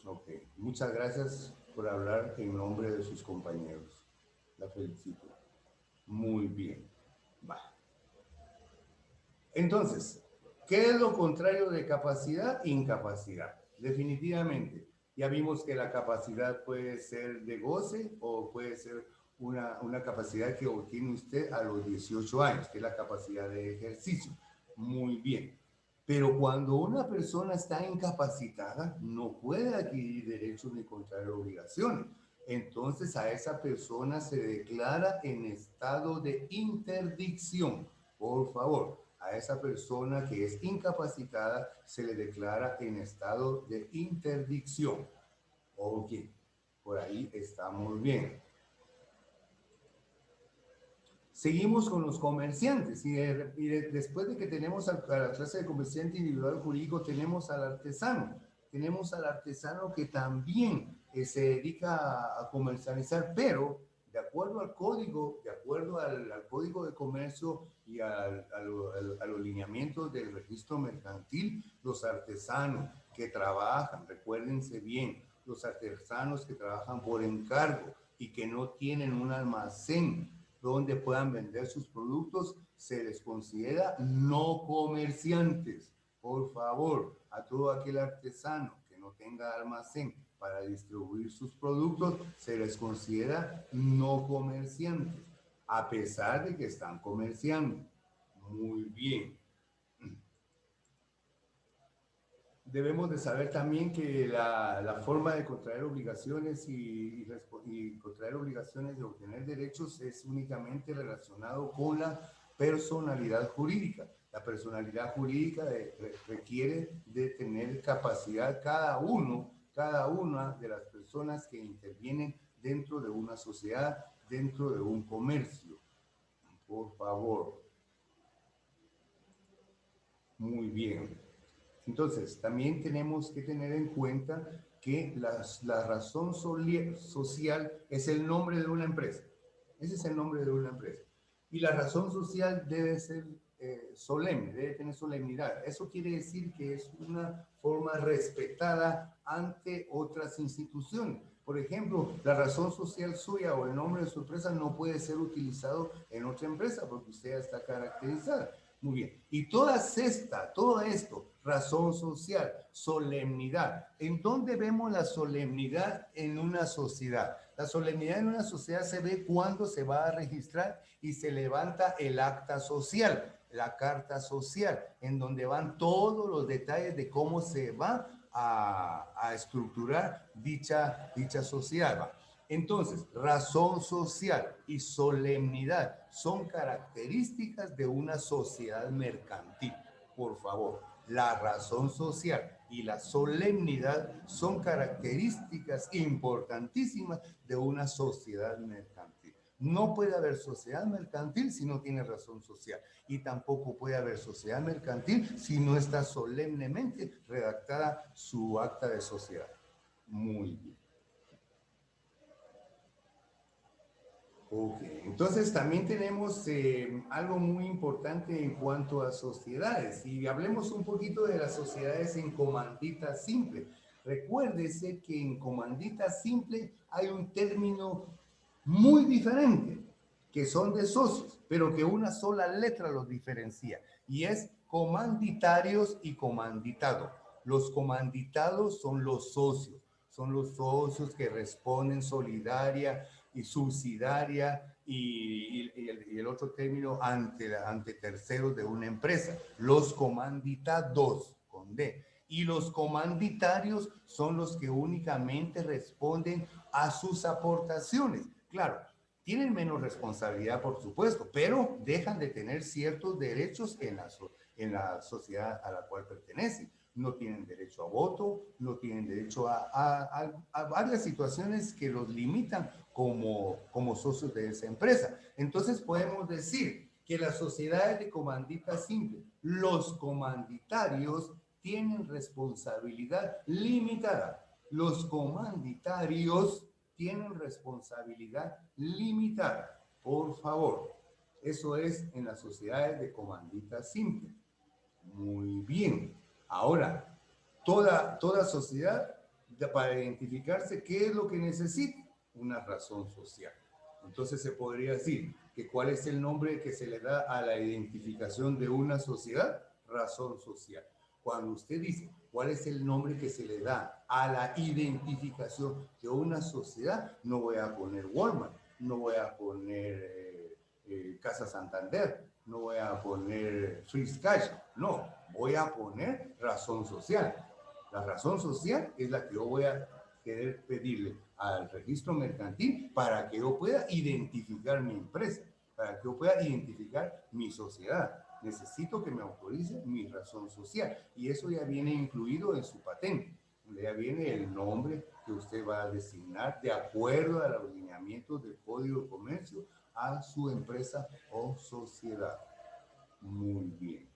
Ok, muchas gracias por hablar en nombre de sus compañeros. La felicito. Muy bien. Va. Entonces, ¿qué es lo contrario de capacidad? Incapacidad. Definitivamente. Ya vimos que la capacidad puede ser de goce o puede ser una capacidad que obtiene usted a los 18 años, que es la capacidad de ejercicio. Muy bien. Pero cuando una persona está incapacitada, no puede adquirir derechos ni contraer obligaciones. Entonces a esa persona se declara en estado de interdicción. Por favor, a esa persona que es incapacitada se le declara en estado de interdicción. Ok, por ahí estamos bien. Seguimos con los comerciantes después de que tenemos a la clase de comerciante individual jurídico, tenemos al artesano. Tenemos al artesano que también se dedica a comercializar, pero de acuerdo al código, de acuerdo al código de comercio y a los lineamientos del registro mercantil, los artesanos que trabajan, recuérdense bien, los artesanos que trabajan por encargo y que no tienen un almacén donde puedan vender sus productos, se les considera no comerciantes. Por favor, a todo aquel artesano que no tenga almacén para distribuir sus productos, se les considera no comerciantes, a pesar de que están comerciando. Muy bien. Debemos de saber también que la forma de contraer obligaciones y contraer obligaciones de obtener derechos es únicamente relacionado con la personalidad jurídica. La personalidad jurídica requiere de tener capacidad cada una de las personas que intervienen dentro de una sociedad, dentro de un comercio. Por favor, muy bien. Entonces, también tenemos que tener en cuenta que la razón social es el nombre de una empresa. Ese es el nombre de una empresa. Y la razón social debe ser solemne, debe tener solemnidad. Eso quiere decir que es una forma respetada ante otras instituciones. Por ejemplo, la razón social suya o el nombre de su empresa no puede ser utilizado en otra empresa porque usted ya está caracterizada. Muy bien. Y todo esto, razón social, solemnidad. ¿En dónde vemos la solemnidad en una sociedad? La solemnidad en una sociedad se ve cuando se va a registrar y se levanta el acta social, la carta social, en donde van todos los detalles de cómo se va a estructurar dicha sociedad. Entonces, razón social y solemnidad son características de una sociedad mercantil. Por favor, la razón social y la solemnidad son características importantísimas de una sociedad mercantil. No puede haber sociedad mercantil si no tiene razón social y tampoco puede haber sociedad mercantil si no está solemnemente redactada su acta de sociedad. Muy bien. Ok, entonces también tenemos algo muy importante en cuanto a sociedades y hablemos un poquito de las sociedades en comandita simple. Recuérdese que en comandita simple hay un término muy diferente, que son de socios, pero que una sola letra los diferencia y es comanditarios y comanditados. Los comanditados son los socios que responden solidaria y subsidiaria y el otro término ante terceros de una empresa. Los comanditados, con D. Y los comanditarios son los que únicamente responden a sus aportaciones. Claro, tienen menos responsabilidad, por supuesto, pero dejan de tener ciertos derechos en la sociedad a la cual pertenecen. No tienen derecho a voto, no tienen derecho a varias situaciones que los limitan como socios de esa empresa. Entonces podemos decir que las sociedades de comandita simple, los comanditarios tienen responsabilidad limitada. Los comanditarios tienen responsabilidad limitada. Por favor, eso es en las sociedades de comandita simple. Muy bien. Ahora, toda sociedad para identificarse qué es lo que necesita, una razón social. Entonces se podría decir que cuál es el nombre que se le da a la identificación de una sociedad, razón social. Cuando usted dice cuál es el nombre que se le da a la identificación de una sociedad, no voy a poner Walmart, no voy a poner Casa Santander, no voy a poner Swiss Cash, no, voy a poner razón social. La razón social es la que yo voy a querer pedirle al registro mercantil para que yo pueda identificar mi empresa, para que yo pueda identificar mi sociedad. Necesito que me autorice mi razón social y eso ya viene incluido en su patente, donde ya viene el nombre que usted va a designar de acuerdo a los lineamientos del Código de Comercio a su empresa o sociedad. Muy bien.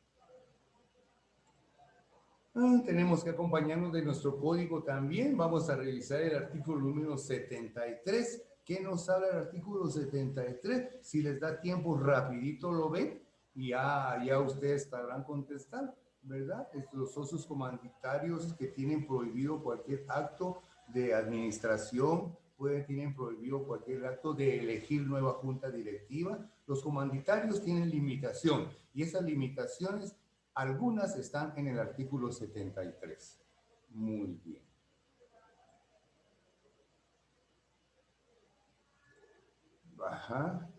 Tenemos que acompañarnos de nuestro código también. Vamos a revisar el artículo número 73. ¿Qué nos habla el artículo 73? Si les da tiempo, rapidito lo ven y ya ustedes estarán contestando, ¿verdad? Los socios comanditarios que tienen prohibido cualquier acto de administración, tienen prohibido cualquier acto de elegir nueva junta directiva. Los comanditarios tienen limitación y esas limitaciones algunas están en el artículo 73. Muy bien. Ajá.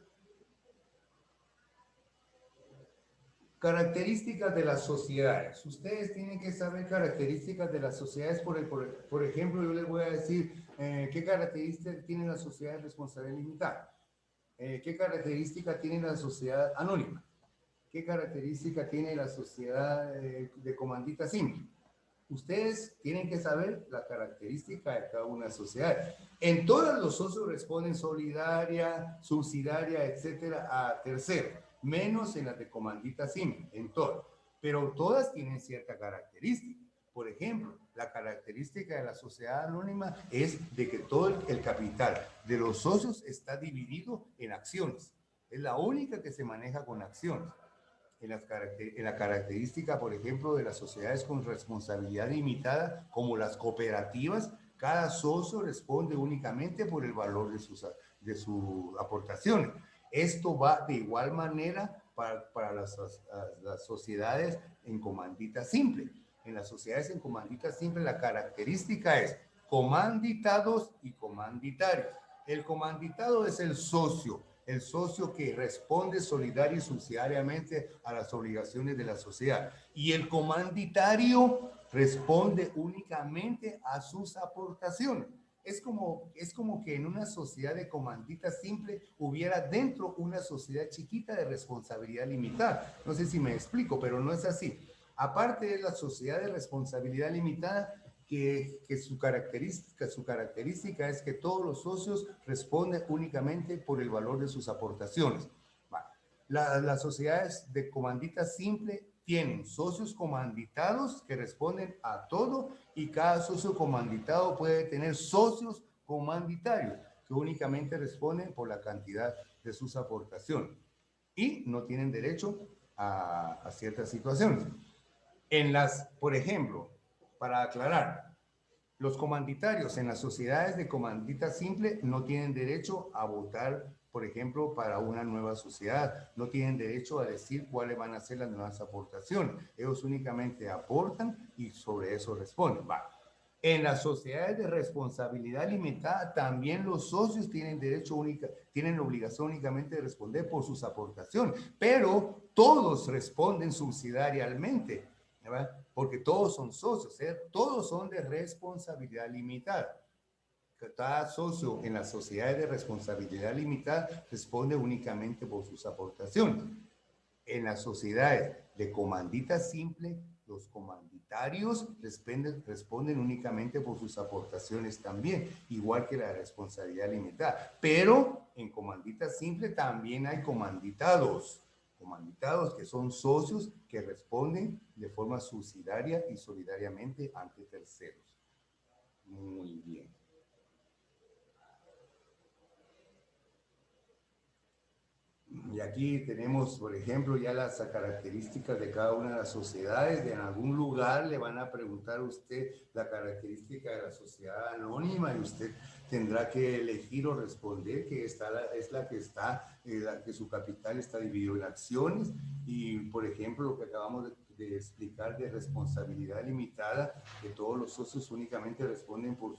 Características de las sociedades. Ustedes tienen que saber características de las sociedades. Por ejemplo, yo les voy a decir qué características tiene la sociedad de responsabilidad limitada. ¿Qué característica tiene la sociedad anónima? ¿Qué característica tiene la sociedad de comandita simple? Ustedes tienen que saber la característica de cada una sociedad. En todas los socios responden solidaria, subsidiaria, etcétera, a tercero, menos en las de comandita simple, en todas. Pero todas tienen cierta característica. Por ejemplo, la característica de la sociedad anónima es de que todo el capital de los socios está dividido en acciones. Es la única que se maneja con acciones. En la característica, por ejemplo, de las sociedades con responsabilidad limitada, como las cooperativas, cada socio responde únicamente por el valor de sus aportaciones. Esto va de igual manera para las sociedades en comandita simple. En las sociedades en comandita simple, la característica es comanditados y comanditarios. El comanditado es el socio que responde solidaria y subsidiariamente a las obligaciones de la sociedad. Y el comanditario responde únicamente a sus aportaciones. Es como que en una sociedad de comandita simple hubiera dentro una sociedad chiquita de responsabilidad limitada. No sé si me explico, pero no es así. Aparte de la sociedad de responsabilidad limitada, que su característica es que todos los socios responden únicamente por el valor de sus aportaciones. Las sociedades de comandita simple tienen socios comanditados que responden a todo y cada socio comanditado puede tener socios comanditarios que únicamente responden por la cantidad de sus aportaciones y no tienen derecho a ciertas situaciones. Por ejemplo, para aclarar, los comanditarios en las sociedades de comandita simple no tienen derecho a votar, por ejemplo, para una nueva sociedad. No tienen derecho a decir cuáles van a ser las nuevas aportaciones. Ellos únicamente aportan y sobre eso responden. En las sociedades de responsabilidad limitada, también los socios tienen tienen obligación únicamente de responder por sus aportaciones, pero todos responden subsidiariamente, ¿verdad? Porque todos son socios, todos son de responsabilidad limitada. Cada socio en las sociedades de responsabilidad limitada responde únicamente por sus aportaciones. En las sociedades de comandita simple, los comanditarios responden únicamente por sus aportaciones también, igual que la responsabilidad limitada. Pero en comandita simple también hay comanditados que son socios que responden de forma subsidiaria y solidariamente ante terceros. Muy bien. aquí tenemos, por ejemplo, ya las características de cada una de las sociedades. De en algún lugar le van a preguntar a usted la característica de la sociedad anónima y usted tendrá que elegir o responder que es la que está, que su capital está dividido en acciones. Y, por ejemplo, lo que acabamos de explicar de responsabilidad limitada, que todos los socios únicamente responden por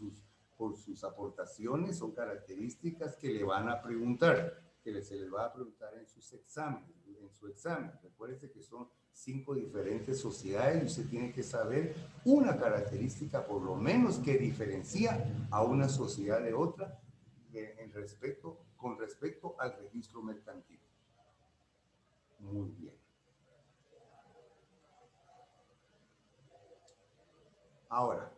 sus aportaciones, son características que le van a preguntar, que se les va a preguntar en sus exámenes, en su examen. Recuerde que son 5 diferentes sociedades y usted tiene que saber una característica por lo menos que diferencia a una sociedad de otra con respecto al registro mercantil. Muy bien. Ahora,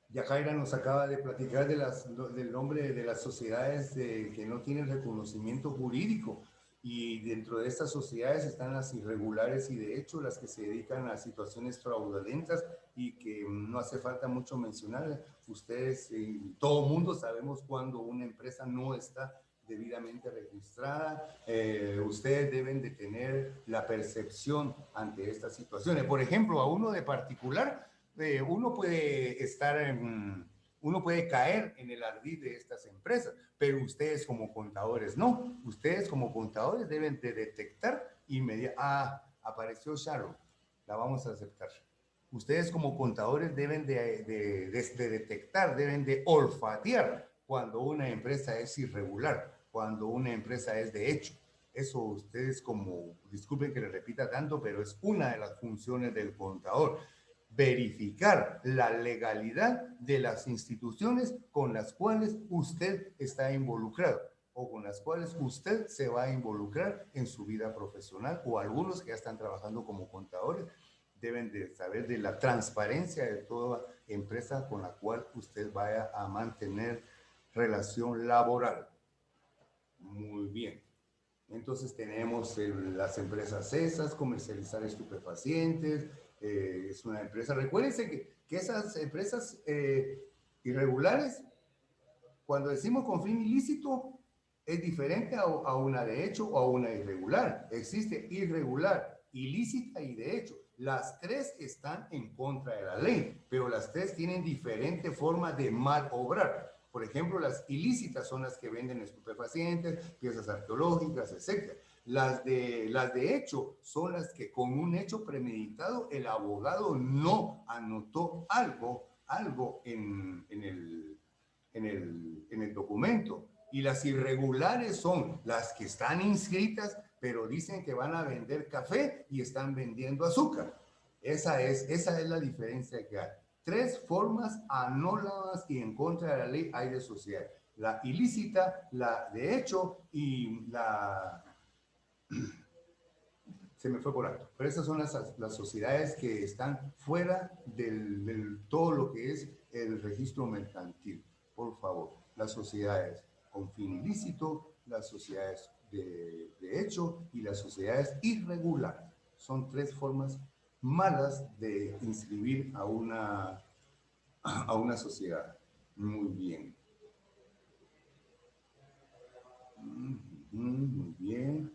Yajaira nos acaba de platicar del nombre de las sociedades que no tienen reconocimiento jurídico, y dentro de estas sociedades están las irregulares y de hecho las que se dedican a situaciones fraudulentas y que no hace falta mucho mencionar. Ustedes, todo mundo sabemos cuando una empresa no está debidamente registrada. Ustedes deben de tener la percepción ante estas situaciones. Por ejemplo, a uno de particular, uno puede caer en el ardid de estas empresas, pero ustedes como contadores no. Ustedes como contadores deben de detectar inmediatamente. Apareció Sharon, la vamos a aceptar. Ustedes como contadores deben de detectar, deben de olfatear cuando una empresa es irregular, cuando una empresa es de hecho. Eso ustedes como, disculpen que les repita tanto, pero es una de las funciones del contador. Verificar la legalidad de las instituciones con las cuales usted está involucrado o con las cuales usted se va a involucrar en su vida profesional, o algunos que ya están trabajando como contadores deben de saber de la transparencia de toda empresa con la cual usted vaya a mantener relación laboral. Muy bien. Entonces tenemos las empresas CESAS, comercializar estupefacientes, es una empresa. Recuérdense que esas empresas irregulares, cuando decimos con fin ilícito, es diferente a una de hecho o a una irregular. Existe irregular, ilícita y de hecho. Las tres están en contra de la ley, pero las tres tienen diferente forma de mal obrar. Por ejemplo, las ilícitas son las que venden estupefacientes, piezas arqueológicas, etc. Las de hecho son las que con un hecho premeditado el abogado no anotó algo en el documento. Y las irregulares son las que están inscritas, pero dicen que van a vender café y están vendiendo azúcar. Esa es la diferencia que hay. Tres formas anólogas y en contra de la ley hay de sociedad: la ilícita, la de hecho y la... se me fue por alto. Pero esas son las sociedades que están fuera del todo lo que es el registro mercantil. Por favor, las sociedades con fin ilícito, las sociedades de hecho y las sociedades irregulares. Son tres formas malas de inscribir a una sociedad. Muy bien. Muy bien.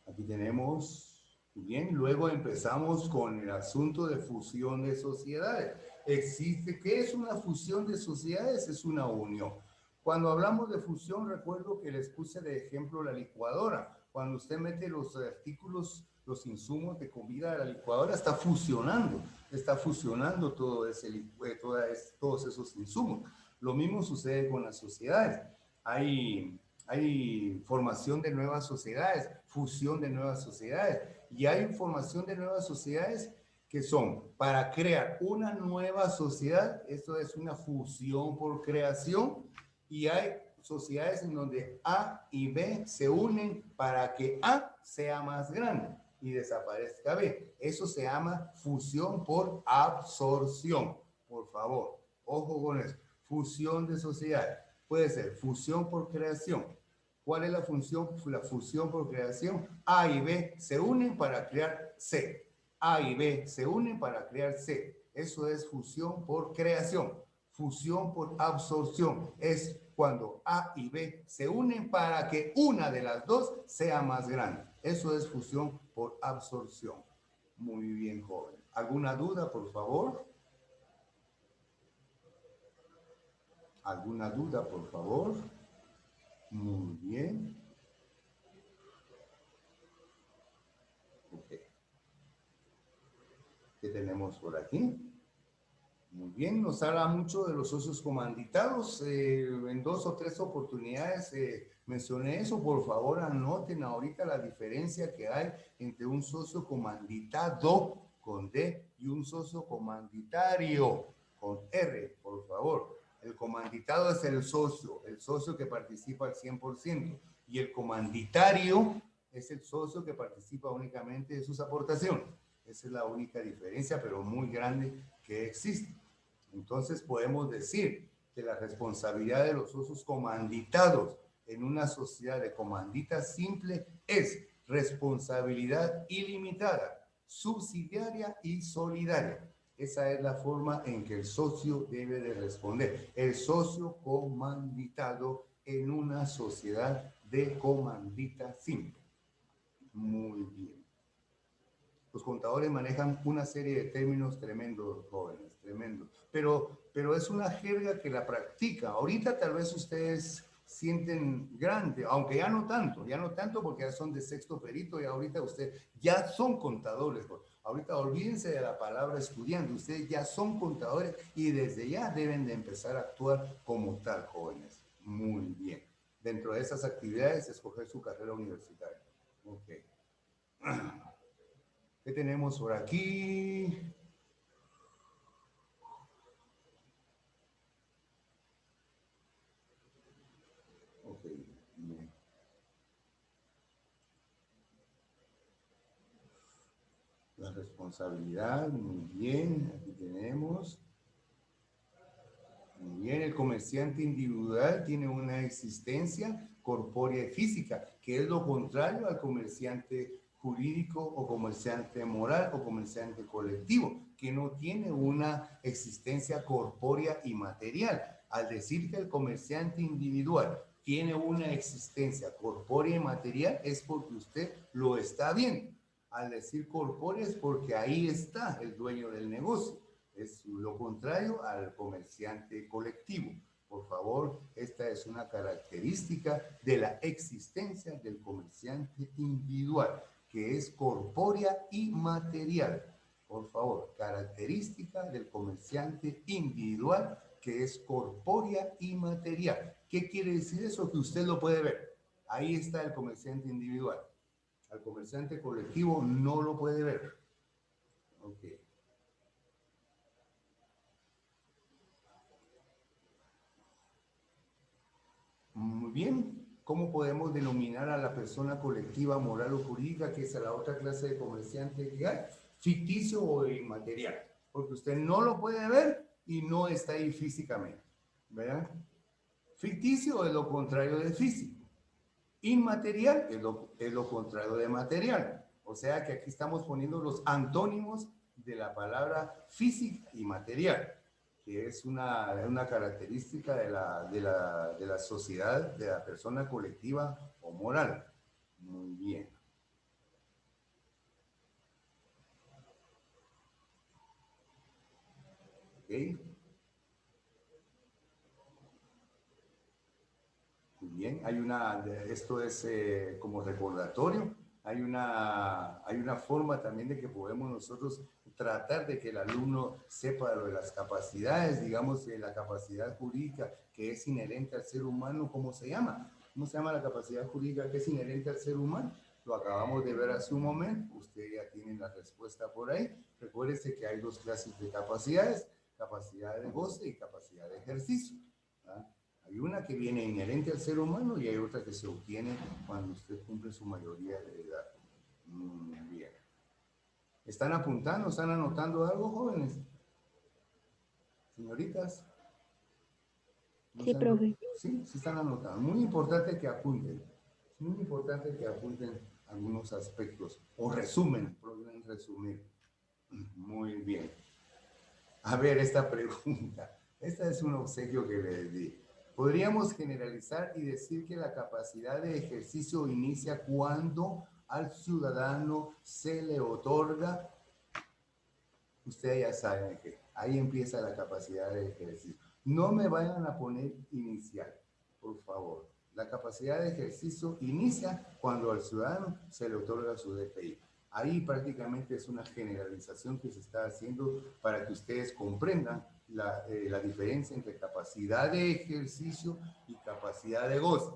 Aquí tenemos... Bien, luego empezamos con el asunto de fusión de sociedades. ¿Qué es una fusión de sociedades? Es una unión. Cuando hablamos de fusión, recuerdo que les puse de ejemplo la licuadora. Cuando usted mete los artículos, los insumos de comida a la licuadora, está fusionando todos esos insumos. Lo mismo sucede con las sociedades. Hay formación de nuevas sociedades, fusión de nuevas sociedades, y hay formación de nuevas sociedades que son para crear una nueva sociedad. Esto es una fusión por creación, y hay sociedades en donde A y B se unen para que A sea más grande y desaparezca B. Eso se llama fusión por absorción. Por favor, ojo con eso. Fusión de sociedades. Puede ser fusión por creación. ¿Cuál es la función? La fusión por creación. A y B se unen para crear C. A y B se unen para crear C. Eso es fusión por creación. fusión por absorción. Es cuando A y B se unen para que una de las dos sea más grande. Eso es fusión por absorción. Muy bien, joven. ¿Alguna duda, por favor? ¿Alguna duda, por favor? Muy bien. Ok. ¿Qué tenemos por aquí? Muy bien, nos habla mucho de los socios comanditados. En 2 o 3 oportunidades mencioné eso. Por favor, anoten ahorita la diferencia que hay entre un socio comanditado con D y un socio comanditario con R, por favor. El comanditado es el socio que participa al 100%, y el comanditario es el socio que participa únicamente de sus aportaciones. Esa es la única diferencia, pero muy grande, que existe. Entonces podemos decir que la responsabilidad de los socios comanditados en una sociedad de comandita simple es responsabilidad ilimitada, subsidiaria y solidaria. Esa es la forma en que el socio debe de responder. El socio comanditado en una sociedad de comandita simple. Muy bien. Los contadores manejan una serie de términos tremendos, jóvenes, tremendos. Pero es una jerga que la practica. Ahorita tal vez ustedes sienten grande, aunque ya no tanto porque ya son de sexto perito y ahorita ustedes ya son contadores. Ahorita olvídense de la palabra estudiante, ustedes ya son contadores y desde ya deben de empezar a actuar como tal, jóvenes. Muy bien. Dentro de esas actividades, escoger su carrera universitaria. Ok. ¿Qué tenemos por aquí? Ok, bien. La responsabilidad, muy bien, aquí tenemos. Muy bien, el comerciante individual tiene una existencia corpórea y física, que es lo contrario al comerciante jurídico o comerciante moral o comerciante colectivo, que no tiene una existencia corpórea y material. Al decir que el comerciante individual tiene una existencia corpórea y material, es porque usted lo está viendo. Al decir corpórea es porque ahí está el dueño del negocio. Es lo contrario al comerciante colectivo. Por favor, esta es una característica de la existencia del comerciante individual, que es corpórea y material. Por favor, característica del comerciante individual, que es corpórea y material. ¿Qué quiere decir eso? Que usted lo puede ver. Ahí está el comerciante individual. Al comerciante colectivo no lo puede ver. Ok. Muy bien. ¿Cómo podemos denominar a la persona colectiva, moral o jurídica, que es la otra clase de comerciante que hay? Ficticio o inmaterial. Porque usted no lo puede ver y no está ahí físicamente. ¿Verdad? Ficticio es lo contrario de físico. Inmaterial es lo contrario de material. O sea que aquí estamos poniendo los antónimos de la palabra física y material, que es una característica de la sociedad, de la persona colectiva o moral. Muy bien. ¿Ok? Muy bien, esto es como recordatorio, hay una forma también de que podemos nosotros tratar de que el alumno sepa lo de las capacidades, digamos, la capacidad jurídica que es inherente al ser humano. ¿Cómo se llama? ¿Cómo se llama la capacidad jurídica que es inherente al ser humano? Lo acabamos de ver hace un momento, usted ya tiene la respuesta por ahí. Recuérdese que hay 2 clases de capacidades: capacidad de goce y capacidad de ejercicio. ¿Ah? Hay una que viene inherente al ser humano y hay otra que se obtiene cuando usted cumple su mayoría de edad. Bien. ¿Están apuntando? ¿Están anotando algo, jóvenes? Señoritas. ¿No Sí, profe. Sí, sí están anotando. Muy importante que apunten. Es muy importante que apunten algunos aspectos o resumen, resumir. Muy bien. A ver esta pregunta. Este es un obsequio que les di. Podríamos generalizar y decir que la capacidad de ejercicio inicia cuando al ciudadano se le otorga, ustedes ya saben que ahí empieza la capacidad de ejercicio. No me vayan a poner inicial, por favor. La capacidad de ejercicio inicia cuando al ciudadano se le otorga su DPI. Ahí prácticamente es una generalización que se está haciendo para que ustedes comprendan la diferencia entre capacidad de ejercicio y capacidad de goce.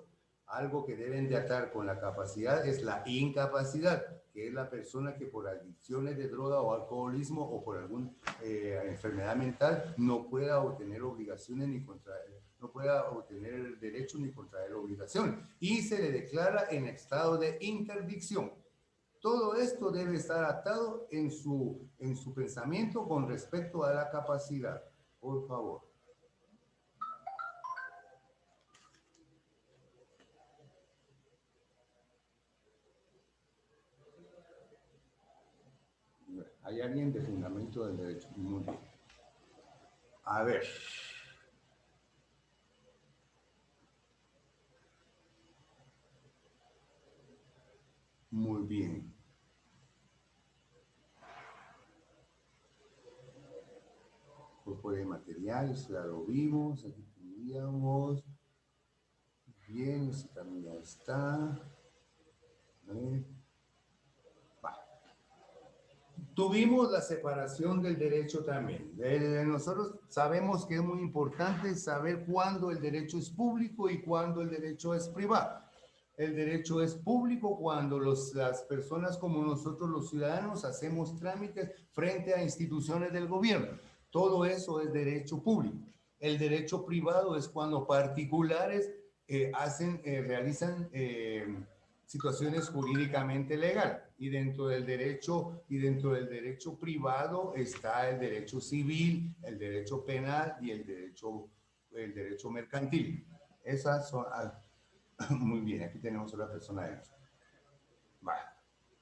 Algo que deben de atar con la capacidad es la incapacidad, que es la persona que por adicciones de droga o alcoholismo o por alguna enfermedad mental no pueda obtener obligaciones ni contraer, no pueda obtener el derecho ni contraer obligaciones y se le declara en estado de interdicción. Todo esto debe estar atado en su pensamiento con respecto a la capacidad. Por favor. ¿Hay alguien de fundamento del derecho? Muy bien. A ver. Muy bien. Cuerpo de materiales, ya lo vimos. Aquí tendríamos. Bien, ese también ya está. Tuvimos la separación del derecho también. Nosotros sabemos que es muy importante saber cuándo el derecho es público y cuándo el derecho es privado. El derecho es público cuando las personas como nosotros los ciudadanos hacemos trámites frente a instituciones del gobierno. Todo eso es derecho público. El derecho privado es cuando particulares realizan situaciones jurídicamente legales y dentro del derecho privado está el derecho civil, el derecho penal y el derecho mercantil. Esas son muy bien, aquí tenemos otra persona de eso. Vale.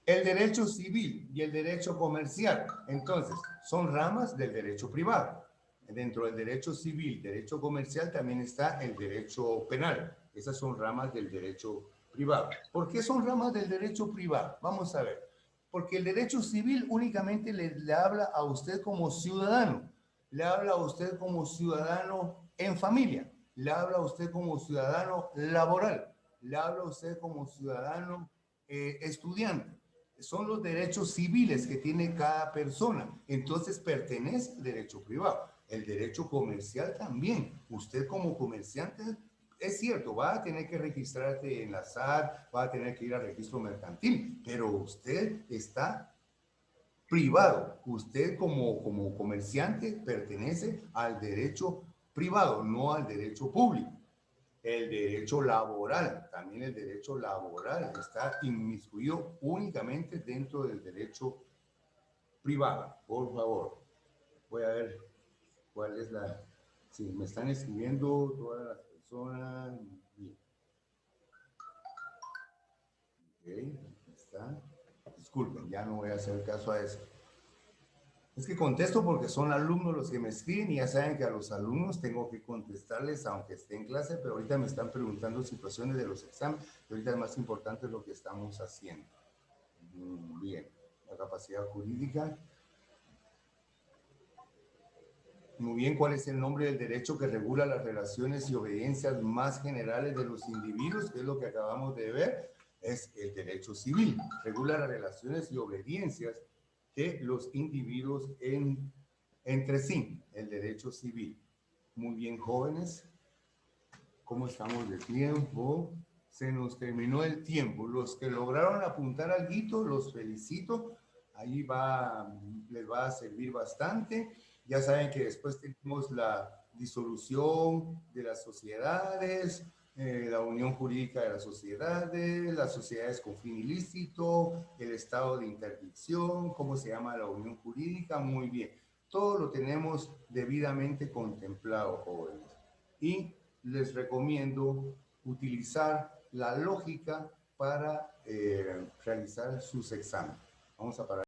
El derecho civil y el derecho comercial, entonces, son ramas del derecho privado. Dentro del derecho civil, derecho comercial, también está el derecho penal. Esas son ramas del derecho privado. ¿Por qué son ramas del derecho privado? Vamos a ver. Porque el derecho civil únicamente le habla a usted como ciudadano, le habla a usted como ciudadano en familia, le habla a usted como ciudadano laboral, le habla a usted como ciudadano estudiante. Son los derechos civiles que tiene cada persona. Entonces pertenece al derecho privado. El derecho comercial también. Usted como comerciante, es cierto, va a tener que registrarse en la SAT, va a tener que ir al registro mercantil, pero usted está privado. Usted como comerciante pertenece al derecho privado, no al derecho público. El derecho laboral, también el derecho laboral está inmiscuido únicamente dentro del derecho privado. Por favor, voy a ver cuál es la... Sí, me están escribiendo todas las personas. Bien. Ok, está. Disculpen, ya no voy a hacer caso a eso. Es que contesto porque son alumnos los que me escriben y ya saben que a los alumnos tengo que contestarles aunque esté en clase, pero ahorita me están preguntando situaciones de los exámenes y ahorita es más importante lo que estamos haciendo. Bien, la capacidad jurídica. Muy bien, ¿cuál es el nombre del derecho que regula las relaciones y obediencias más generales de los individuos? Que es lo que acabamos de ver, es el derecho civil. Regula las relaciones y obediencias de los individuos entre sí, el derecho civil. Muy bien, jóvenes, ¿cómo estamos de tiempo? Se nos terminó el tiempo. Los que lograron apuntar al guito, los felicito. Ahí les va a servir bastante. Ya saben que después tenemos la disolución de las sociedades, la unión jurídica de las sociedades con fin ilícito, el estado de interdicción, cómo se llama la unión jurídica. Muy bien. Todo lo tenemos debidamente contemplado, jóvenes. Y les recomiendo utilizar la lógica para realizar sus exámenes. Vamos a parar.